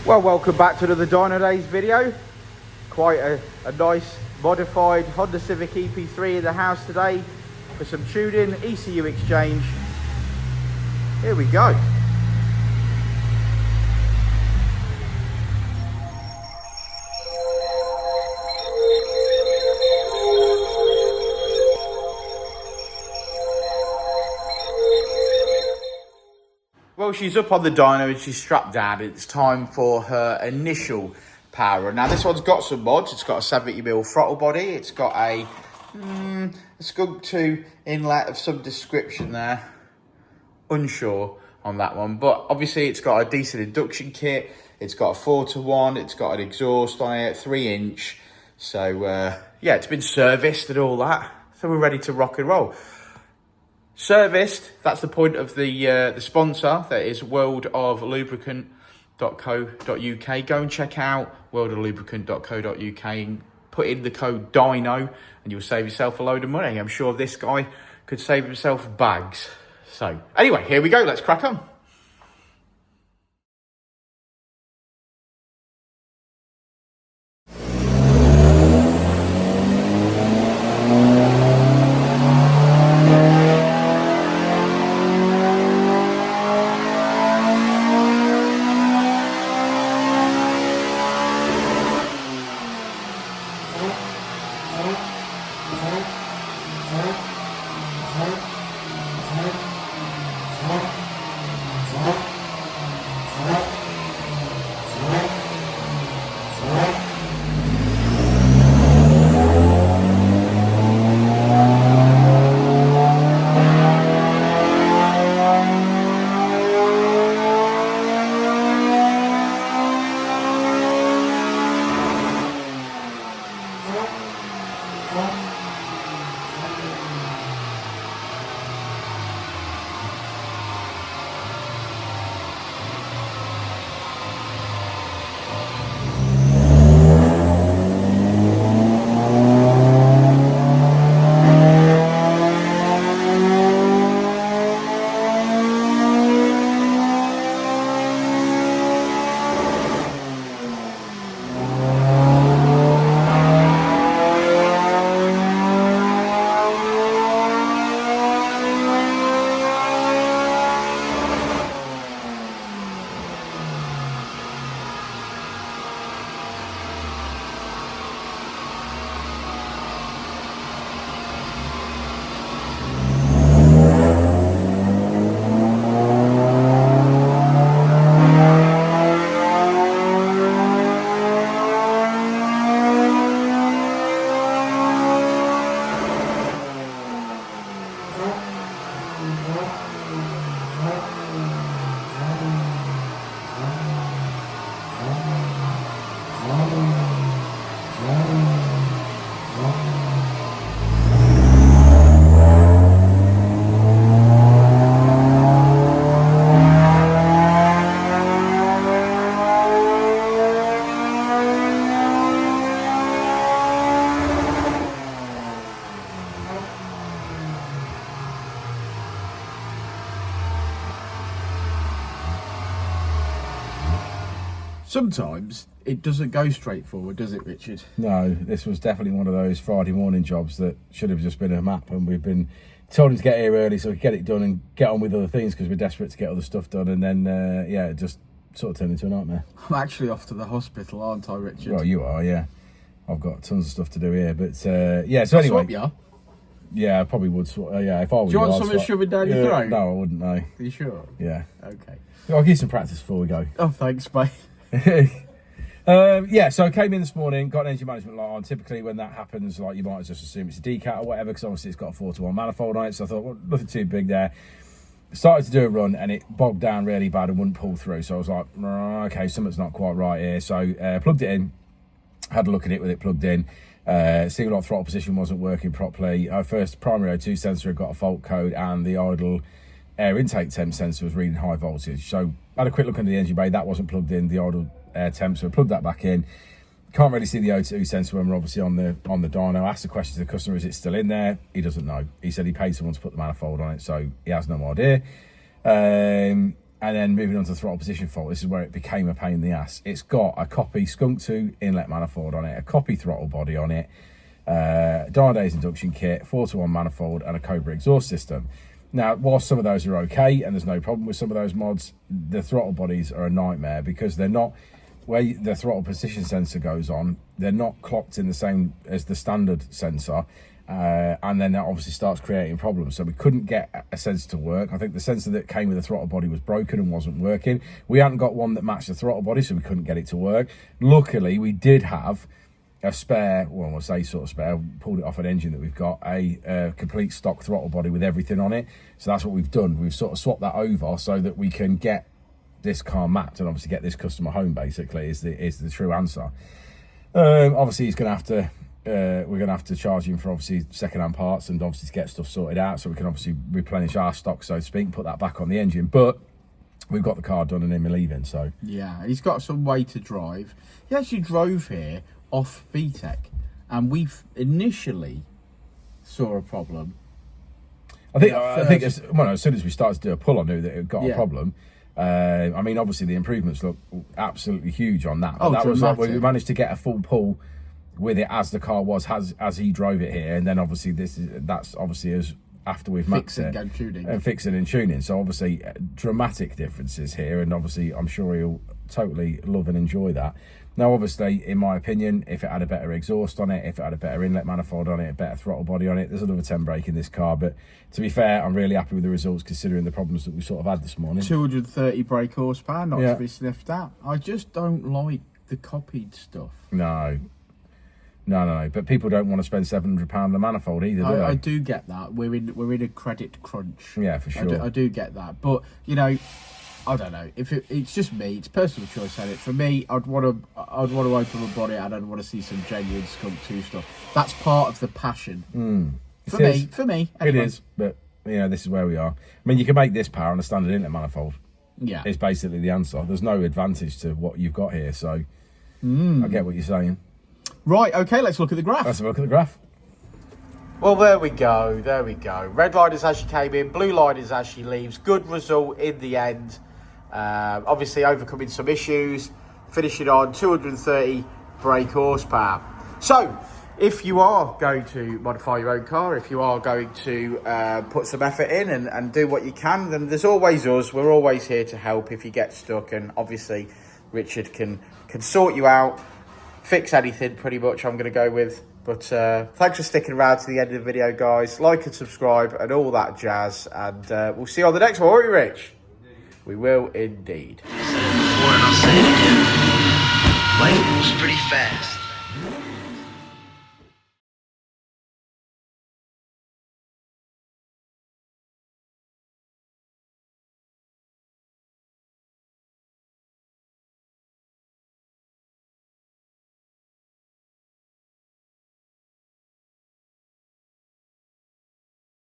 Well, welcome back to another Dynodaze video. Quite a nice modified Honda Civic Ep3 in the house today for some tuning, ECU exchange. Here we go. Well, she's up on the dyno and she's strapped down. It's time for her initial power. Now, this one's got some mods. It's got a 70mm throttle body. It's got a Skunk2 inlet of some description there. Unsure on that one. But obviously, it's got a decent induction kit. It's got a 4-to-1. It's got an exhaust on it, 3-inch. So, yeah, it's been serviced and all that. So we're ready to rock and roll. Serviced, that's the point of the sponsor, that is worldoflubricant.co.uk. Go and check out worldoflubricant.co.uk and put in the code DYNO and you'll save yourself a load of money. I'm sure this guy could save himself bags. So anyway, here we go, let's crack on. Sometimes it doesn't go straight forward, does it, Richard? No, this was definitely one of those Friday morning jobs that should have just been a map, and we've been told him to get here early so we could get it done and get on with other things because we're desperate to get other stuff done, and then yeah, it just sort of turned into a nightmare. I'm actually off to the hospital, aren't I, Richard? Well, you are, yeah. I've got tons of stuff to do here, but yeah, so anyway. Swap you? Yeah, I probably would. Yeah, if I was. Do you want something shoving down your throat? No, I wouldn't, no. Are you sure? Yeah. Okay. I'll give you some practice before we go. Oh, thanks, mate. Yeah, so I came in this morning, got an engine management light on. Typically when that happens, like, you might just assume it's a Decat or whatever, because obviously it's got a 4-to-1 manifold on it, so I thought, well, nothing too big there. Started to do a run and it bogged down really bad and wouldn't pull through, so I was like, okay, something's not quite right here. So plugged it in, had a look at it with it plugged in, single lock throttle position wasn't working properly. Our first primary O2 sensor had got a fault code, and the idle air intake temp sensor was reading high voltage. So I had a quick look under the engine bay, that wasn't plugged in, the idle air temp, so I plugged that back in. Can't really see the O2 sensor when we're obviously on the dyno. I asked the question to the customer, is it still in there? He doesn't know. He said he paid someone to put the manifold on it, so he has no idea. And then moving on to the throttle position fault, this is where it became a pain in the ass. It's got a copy Skunk2 inlet manifold on it, a copy throttle body on it, Dynodaze induction kit, 4-to-1 manifold, and a Cobra exhaust system. Now, whilst some of those are okay, and there's no problem with some of those mods, the throttle bodies are a nightmare because they're not, where the throttle position sensor goes on, they're not clocked in the same as the standard sensor. And then that obviously starts creating problems. So we couldn't get a sensor to work. I think the sensor that came with the throttle body was broken and wasn't working. We hadn't got one that matched the throttle body, so we couldn't get it to work. Luckily, we did have a spare, well, we'll say sort of spare, pulled it off an engine that we've got, a complete stock throttle body with everything on it. So that's what we've done. We've sort of swapped that over so that we can get this car mapped and obviously get this customer home, basically, is the true answer. Obviously, he's going to have to, we're going to have to charge him for obviously second-hand parts and obviously to get stuff sorted out so we can obviously replenish our stock, so to speak, and put that back on the engine. But we've got the car done and him leaving, so. Yeah, he's got some way to drive. He actually drove here off VTEC, and we initially saw a problem. I think as soon as we started to do a pull, I knew that it got a problem. I mean, obviously the improvements look absolutely huge on that. Oh, that was dramatic. like we managed to get a full pull with it as the car was as he drove it here, and then obviously that's obviously as after we've mapped it and fixing and tuning. So obviously dramatic differences here, and obviously I'm sure he'll totally love and enjoy that. Now, obviously, in my opinion, if it had a better exhaust on it, if it had a better inlet manifold on it, a better throttle body on it, there's another 10 brake in this car. But to be fair, I'm really happy with the results considering the problems that we sort of had this morning. 230 brake horsepower, not to be sniffed at. I just don't like the copied stuff. No. But people don't want to spend £700 on a manifold either, do they? I do get that. We're in a credit crunch. Yeah, for sure. I do get that. But, you know, I don't know. If it's just me, it's personal choice. And for me, I'd want to open my body and I'd want to see some genuine Skunk2 stuff. That's part of the passion. For me, anyway. It is. But you know, this is where we are. I mean, you can make this power on a standard inlet manifold. Yeah, it's basically the answer. There's no advantage to what you've got here. So I get what you're saying. Right. Okay. Let's look at the graph. Let's have a look at the graph. Well, there we go. Red line is as she came in, blue line is as she leaves. Good result in the end. Obviously overcoming some issues, finishing on 230 brake horsepower. So, if you are going to modify your own car, if you are going to put some effort in and do what you can, then there's always us. We're always here to help if you get stuck, and obviously Richard can sort you out, fix anything pretty much, I'm going to go with. But thanks for sticking around to the end of the video, guys. Like and subscribe and all that jazz. And we'll see you on the next one, won't we, Rich? We will indeed. I said it before and I'll say it again. Life moves pretty fast.